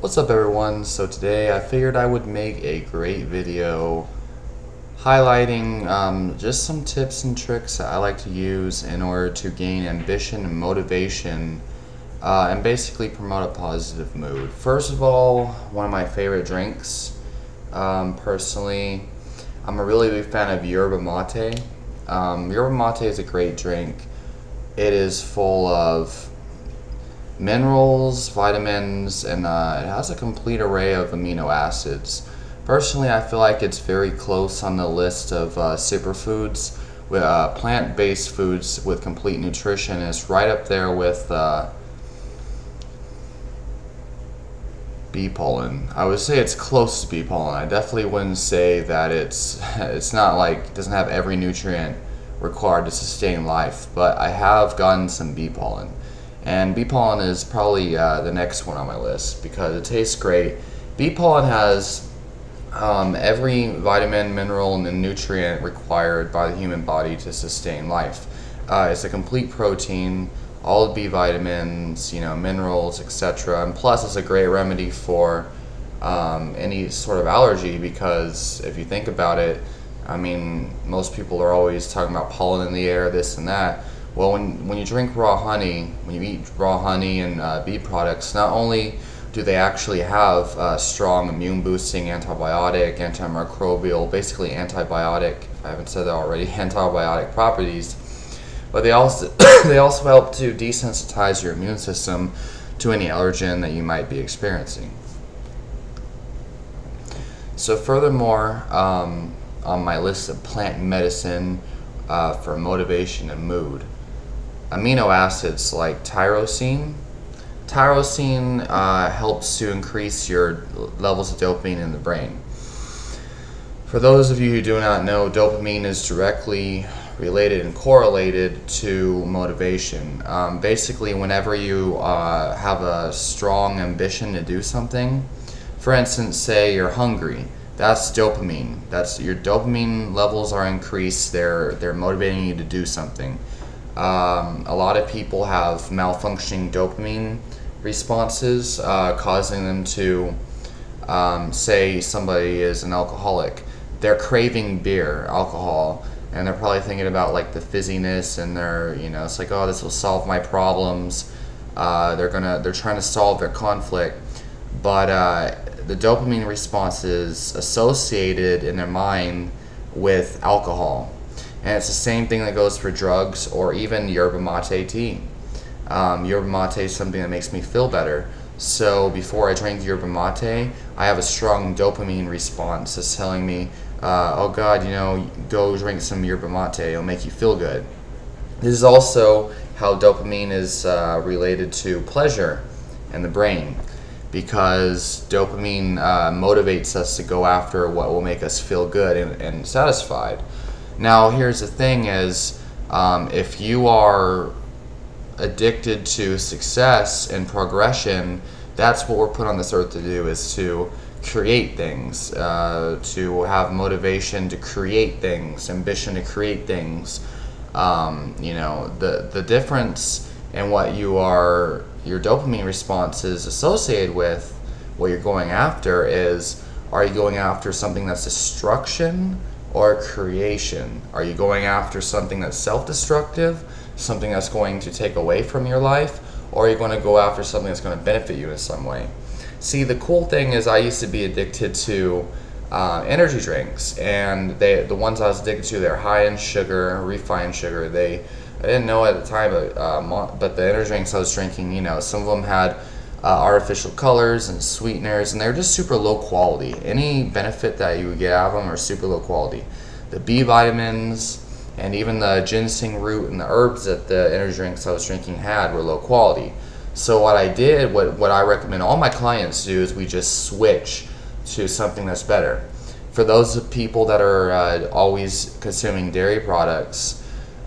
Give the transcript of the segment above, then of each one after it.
What's up everyone? So today I figured I would make a great video highlighting just some tips and tricks that I like to use in order to gain ambition and motivation and basically promote a positive mood. First of all, one of my favorite drinks, personally, I'm a really big fan of yerba mate. Yerba mate is a great drink. It is full of minerals, vitamins, and it has a complete array of amino acids. Personally, I feel like it's very close on the list of superfoods, with plant-based foods with complete nutrition. It's right up there with bee pollen. I would say it's close to bee pollen. I definitely wouldn't say that it's not like it doesn't have every nutrient required to sustain life, but I have gotten some bee pollen. And bee pollen is probably the next one on my list because it tastes great. Bee pollen has every vitamin, mineral, and nutrient required by the human body to sustain life. It's a complete protein, all the B vitamins, minerals, etc. And plus, it's a great remedy for any sort of allergy because if you think about it, I mean, most people are always talking about pollen in the air, this and that. Well, when you drink raw honey, when you eat raw honey and bee products, not only do they actually have strong immune-boosting antibiotic, antimicrobial, basically antibiotic, if I haven't said that already, antibiotic properties, but they also they also help to desensitize your immune system to any allergen that you might be experiencing. So furthermore, on my list of plant medicine for motivation and mood, amino acids like tyrosine. Tyrosine helps to increase your levels of dopamine in the brain. For those of you who do not know, dopamine is directly related and correlated to motivation. Basically, whenever you have a strong ambition to do something, for instance, say you're hungry, that's dopamine. That's your dopamine levels are increased. They're motivating you to do something. A lot of people have malfunctioning dopamine responses, causing them to, say somebody is an alcoholic. They're craving beer, alcohol, and they're probably thinking about like the fizziness, and it's like, oh, this will solve my problems. They're trying to solve their conflict, but the dopamine response is associated in their mind with alcohol. And it's the same thing that goes for drugs or even yerba mate tea. Yerba mate is something that makes me feel better. So before I drink yerba mate, I have a strong dopamine response that's telling me, oh God, go drink some yerba mate, it'll make you feel good. This is also how dopamine is related to pleasure in the brain, because dopamine motivates us to go after what will make us feel good and satisfied. Now, here's the thing is, if you are addicted to success and progression, that's what we're put on this earth to do, is to create things, to have motivation to create things, ambition to create things. The difference in what your dopamine response is associated with, what you're going after is, are you going after something that's destruction or creation? Are you going after something that's self-destructive, something that's going to take away from your life, or are you going to go after something that's going to benefit you in some way? See, the cool thing is I used to be addicted to energy drinks, and the ones I was addicted to, they're high in sugar, refined sugar. I didn't know at the time, but the energy drinks I was drinking, some of them had artificial colors and sweeteners, and they're just super low quality. Any benefit that you would get out of them are super low quality. The B vitamins and even the ginseng root and the herbs that the energy drinks I was drinking had were low quality. So what I did, what I recommend all my clients do, is we just switch to something that's better. For those people that are always consuming dairy products,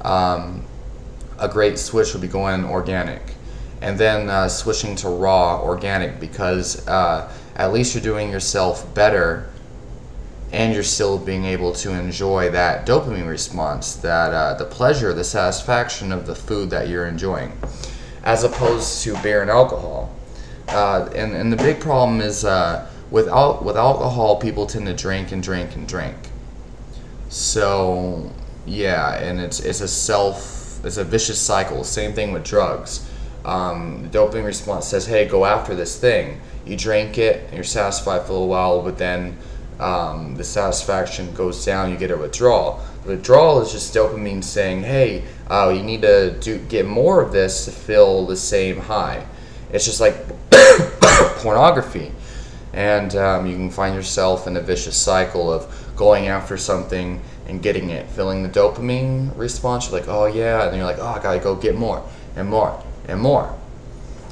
a great switch would be going organic, and then switching to raw organic, because at least you're doing yourself better and you're still being able to enjoy that dopamine response, that the pleasure, the satisfaction of the food that you're enjoying, as opposed to beer and alcohol. And the big problem is with alcohol, people tend to drink and drink and drink. So yeah, and it's a vicious cycle. Same thing with drugs. The dopamine response says, hey, go after this thing. You drink it, and you're satisfied for a little while, but then the satisfaction goes down, you get a withdrawal. The withdrawal is just dopamine saying, hey, you need to get more of this to feel the same high. It's just like pornography. And you can find yourself in a vicious cycle of going after something and getting it, feeling the dopamine response. You're like, oh yeah, and then you're like, oh, I gotta go get more and more and more.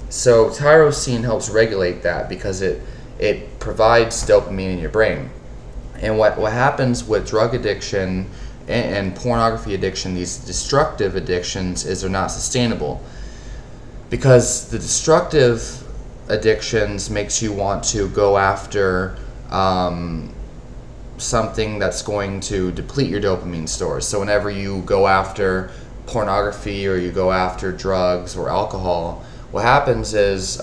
So tyrosine helps regulate that because it provides dopamine in your brain. And what happens with drug addiction and pornography addiction, these destructive addictions, is they're not sustainable. Because the destructive addictions makes you want to go after something that's going to deplete your dopamine stores. So whenever you go after pornography or you go after drugs or alcohol, what happens is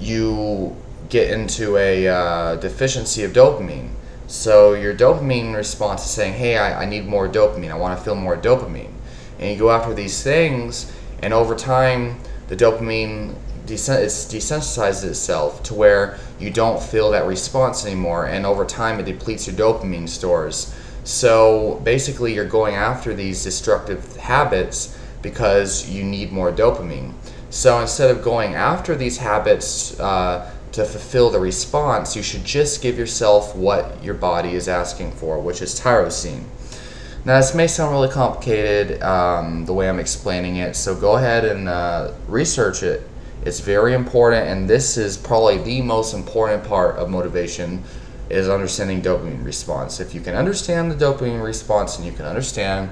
you get into a deficiency of dopamine. So your dopamine response is saying, hey, I need more dopamine. I want to feel more dopamine. And you go after these things, and over time, the dopamine desensitizes itself to where you don't feel that response anymore, and over time it depletes your dopamine stores. So basically you're going after these destructive habits because you need more dopamine. So instead of going after these habits to fulfill the response, you should just give yourself what your body is asking for, which is tyrosine. Now this may sound really complicated the way I'm explaining it, so go ahead and research it. It's very important, and this is probably the most important part of motivation, is understanding dopamine response. If you can understand the dopamine response, and you can understand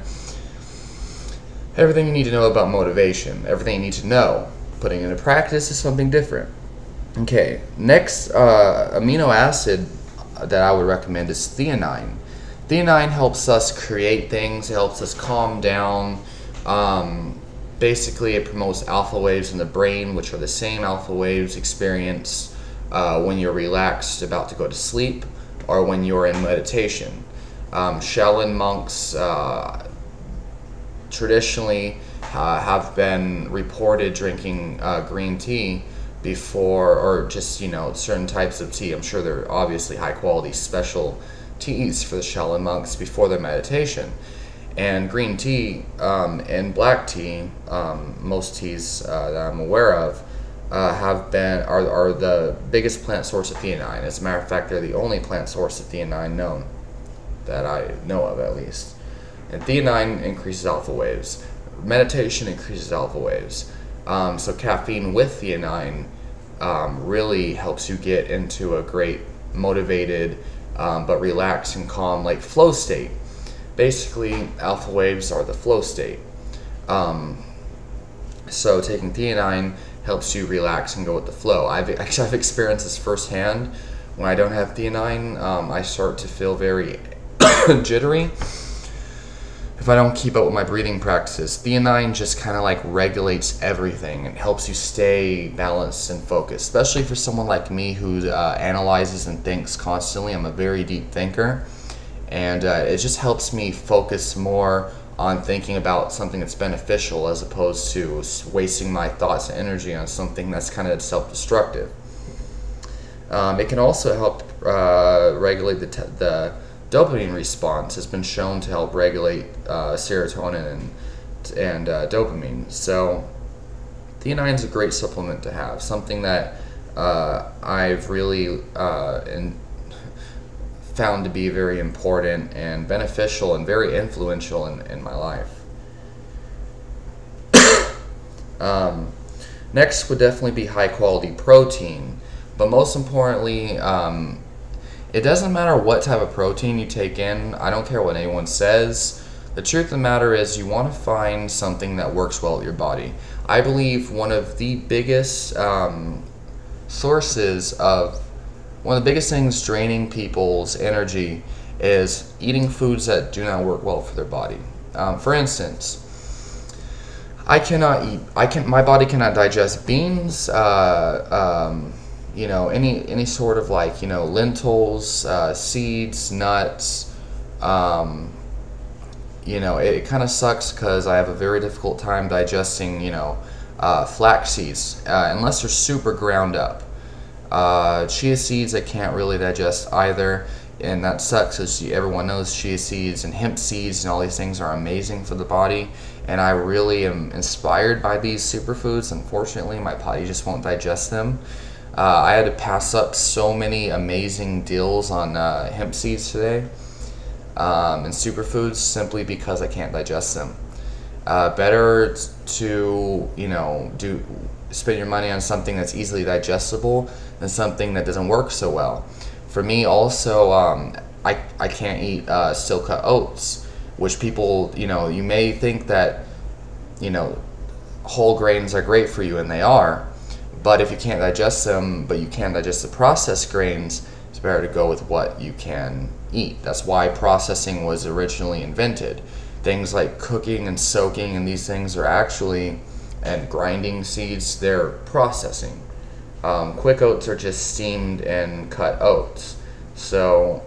everything you need to know about motivation, everything you need to know, putting it into practice is something different. Okay, next amino acid that I would recommend is theanine. Theanine helps us create things, it helps us calm down. Basically, it promotes alpha waves in the brain, which are the same alpha waves experienced when you're relaxed, about to go to sleep, or when you're in meditation. Shaolin monks traditionally have been reported drinking green tea before, or just, certain types of tea. I'm sure they're obviously high quality special teas for the Shaolin monks before their meditation. And green tea and black tea, most teas that I'm aware of, are the biggest plant source of theanine. As a matter of fact, they're the only plant source of theanine known, that I know of at least. And theanine increases alpha waves. Meditation increases alpha waves. So caffeine with theanine really helps you get into a great motivated but relaxed and calm, like flow state. Basically, alpha waves are the flow state. So taking theanine helps you relax and go with the flow. I've experienced this firsthand. When I don't have theanine, I start to feel very jittery if I don't keep up with my breathing practices. Theanine just kind of like regulates everything and helps you stay balanced and focused, especially for someone like me who analyzes and thinks constantly. I'm a very deep thinker. And it just helps me focus more on thinking about something that's beneficial as opposed to wasting my thoughts and energy on something that's kind of self-destructive. It can also help regulate the dopamine response. Has been shown to help regulate serotonin and dopamine. So theanine is a great supplement to have, something that I've really found to be very important and beneficial and very influential in my life. Next would definitely be high quality protein, but most importantly, it doesn't matter what type of protein you take in. I don't care what anyone says. The truth of the matter is you want to find something that works well with your body. I believe one of the biggest one of the biggest things draining people's energy is eating foods that do not work well for their body. For instance, I cannot eat. My body cannot digest beans. You know, any sort of like, you know, lentils, seeds, nuts. You know, it kind of sucks because I have a very difficult time digesting, you know, flax seeds unless they're super ground up. Chia seeds I can't really digest either, and that sucks as everyone knows chia seeds and hemp seeds and all these things are amazing for the body, and I really am inspired by these superfoods. Unfortunately, my body just won't digest them. I had to pass up so many amazing deals on hemp seeds today and superfoods simply because I can't digest them. Better to, you know, spend your money on something that's easily digestible than something that doesn't work so well. For me also, I can't eat steel cut oats, which people, you know, you may think that, you know, whole grains are great for you, and they are, but if you can't digest them, but you can digest the processed grains, it's better to go with what you can eat. That's why processing was originally invented. Things like cooking and soaking and these things are actually, and grinding seeds, they're processing. Quick oats are just steamed and cut oats. So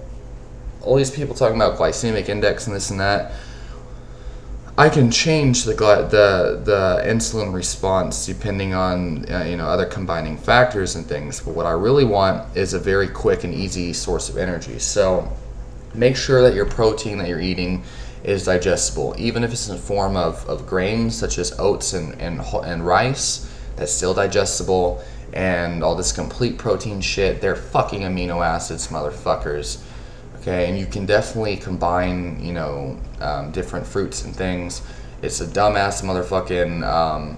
all these people talking about glycemic index and this and that, I can change the insulin response depending on you know, other combining factors and things. But what I really want is a very quick and easy source of energy. So make sure that your protein that you're eating is digestible, even if it's in the form of grains such as oats and rice. That's still digestible. And all this complete protein shit, they're fucking amino acids, motherfuckers. Okay, and you can definitely combine, you know, different fruits and things. It's a dumbass motherfucking.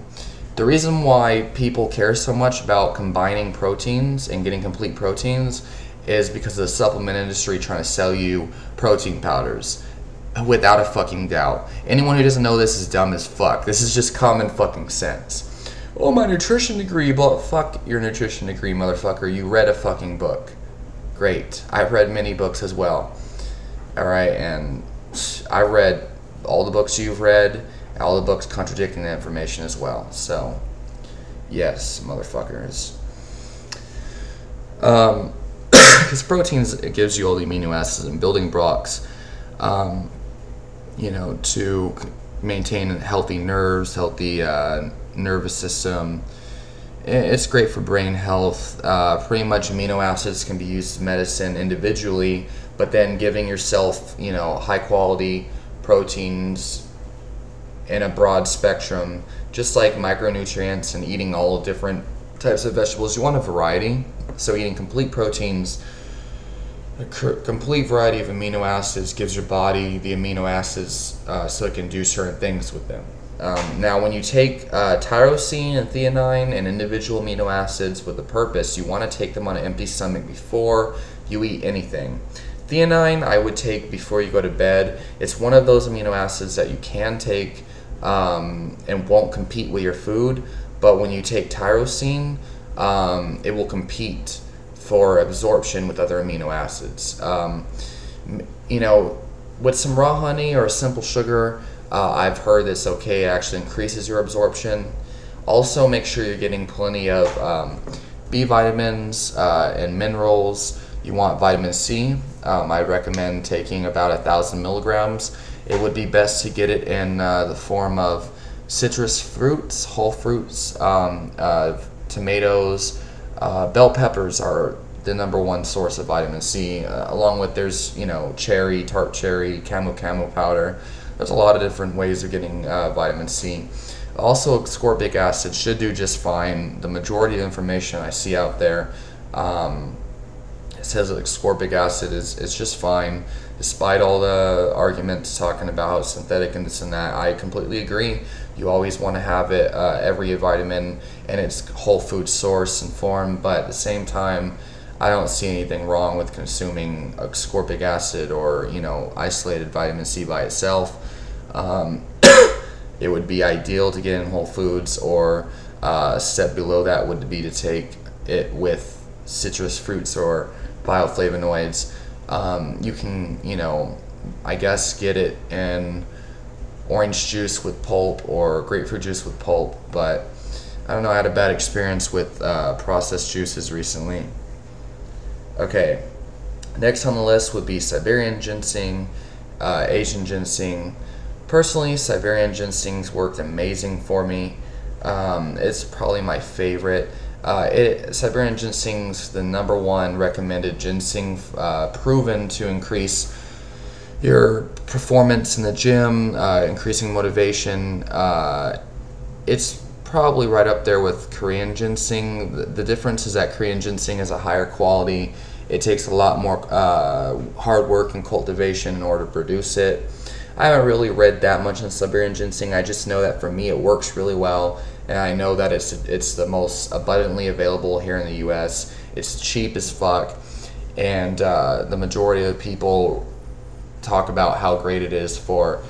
The reason why people care so much about combining proteins and getting complete proteins is because of the supplement industry trying to sell you protein powders. Without a fucking doubt. Anyone who doesn't know this is dumb as fuck. This is just common fucking sense. Oh, my nutrition degree, but fuck your nutrition degree, motherfucker. You read a fucking book. Great. I've read many books as well. Alright, and I read all the books you've read, and all the books contradicting the information as well. So, yes, motherfuckers. Because proteins, it gives you all the amino acids and building blocks, you know, to maintain healthy nerves, healthy nervous system. It's great for brain health. Pretty much amino acids can be used as medicine individually, but then giving yourself, you know, high quality proteins in a broad spectrum, just like micronutrients and eating all different types of vegetables. You want a variety, so eating complete proteins, a complete variety of amino acids gives your body the amino acids so it can do certain things with them. Now, when you take tyrosine and theanine and individual amino acids with a purpose, you want to take them on an empty stomach before you eat anything. Theanine, I would take before you go to bed. It's one of those amino acids that you can take and won't compete with your food, but when you take tyrosine, it will compete for absorption with other amino acids. You know, with some raw honey or a simple sugar, I've heard this okay, it actually increases your absorption. Also, make sure you're getting plenty of B vitamins and minerals. You want vitamin C. I recommend taking about 1,000 milligrams. It would be best to get it in the form of citrus fruits, whole fruits, tomatoes. Bell peppers are the #1 source of vitamin C, along with there's, you know, cherry, tart cherry, camo powder. There's a lot of different ways of getting vitamin C. Also, ascorbic acid should do just fine. The majority of information I see out there it says that ascorbic acid is just fine, despite all the arguments talking about synthetic and this and that. I completely agree. You always want to have it, every vitamin in its whole food source and form, but at the same time, I don't see anything wrong with consuming ascorbic acid or, you know, isolated vitamin C by itself. It would be ideal to get in whole foods, or a step below that would be to take it with citrus fruits or bioflavonoids. You can, you know, I guess get it in orange juice with pulp or grapefruit juice with pulp, but I don't know, I had a bad experience with processed juices recently. Okay, next on the list would be Siberian ginseng, Asian ginseng. Personally, Siberian ginseng's worked amazing for me. It's probably my favorite. Siberian ginseng's the #1 recommended ginseng, proven to increase your performance in the gym, increasing motivation. It's probably right up there with Korean ginseng. The difference is that Korean ginseng is a higher quality. It takes a lot more hard work and cultivation in order to produce it. I haven't really read that much on Siberian ginseng. I just know that for me it works really well, and I know that it's the most abundantly available here in the US. It's cheap as fuck, and the majority of people talk about how great it is for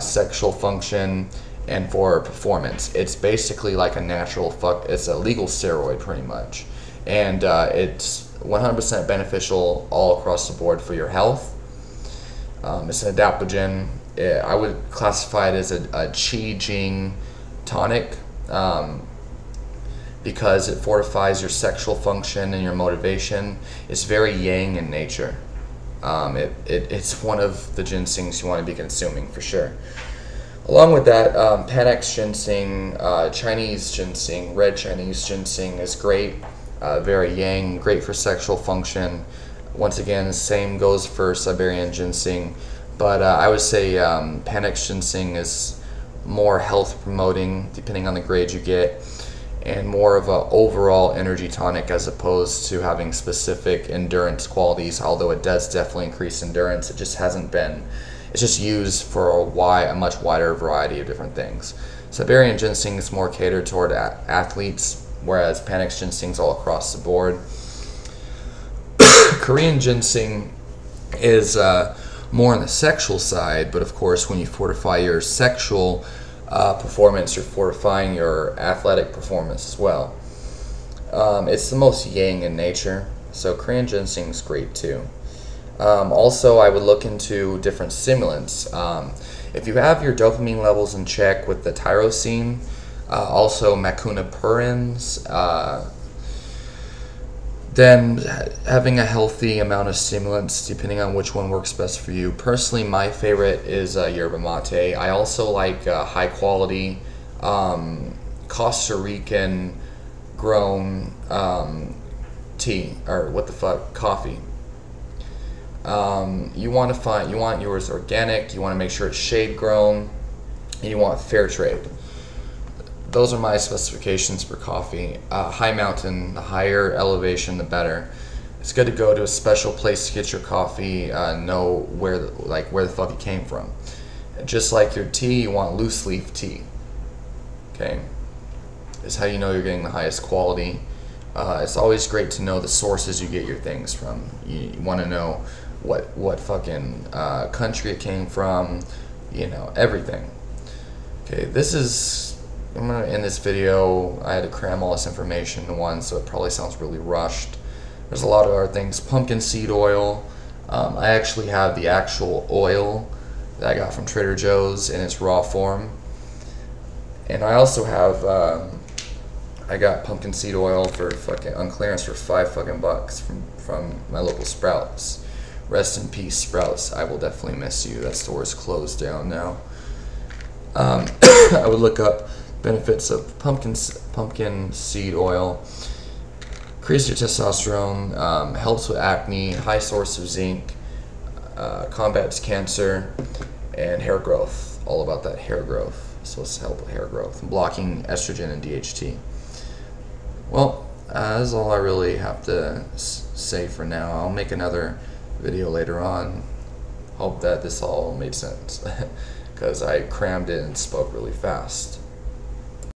sexual function and for performance. It's basically like a natural it's a legal steroid pretty much, and it's 100% beneficial all across the board for your health. It's an adaptogen. I would classify it as a Qi Jing tonic, because it fortifies your sexual function and your motivation. It's very yang in nature. It's one of the ginsengs you want to be consuming for sure. Along with that, Panax ginseng, Chinese ginseng, red Chinese ginseng is great. Very yang, great for sexual function. Once again, the same goes for Siberian ginseng, but I would say Panax ginseng is more health promoting, depending on the grade you get, and more of an overall energy tonic as opposed to having specific endurance qualities, although it does definitely increase endurance. It's just used for a much wider variety of different things. Siberian ginseng is more catered toward athletes, whereas Panax ginseng is all across the board. Korean ginseng is more on the sexual side, but of course when you fortify your sexual performance, you're fortifying your athletic performance as well. It's the most yang in nature, so Korean ginseng is great too. Also, I would look into different stimulants. If you have your dopamine levels in check with the tyrosine, also macunaprins, then having a healthy amount of stimulants, depending on which one works best for you. Personally, my favorite is yerba mate. I also like high quality Costa Rican grown tea, or coffee. You want yours organic, you want to make sure it's shade grown, and you want fair trade. Those are my specifications for coffee. High mountain, the higher elevation, the better. It's good to go to a special place to get your coffee, know where the fuck it came from. Just like your tea, you want loose leaf tea. Okay, it's how you know you're getting the highest quality. It's always great to know the sources you get your things from. You want to know what fucking country it came from, everything. Okay, I'm gonna end this video. I had to cram all this information into one, so it probably sounds really rushed. There's a lot of other things. Pumpkin seed oil. I actually have the actual oil that I got from Trader Joe's in its raw form, and I also have I got pumpkin seed oil on clearance for $5 from my local Sprouts. Rest in peace, Sprouts. I will definitely miss you. That store is closed down now. I would look up benefits of pumpkin seed oil. Increases your testosterone, helps with acne, high source of zinc, combats cancer, and hair growth. All about that hair growth. It's supposed to help with hair growth, blocking estrogen and DHT. Well, that's all I really have to say for now. I'll make another video later on. Hope that this all made sense, because I crammed it and spoke really fast.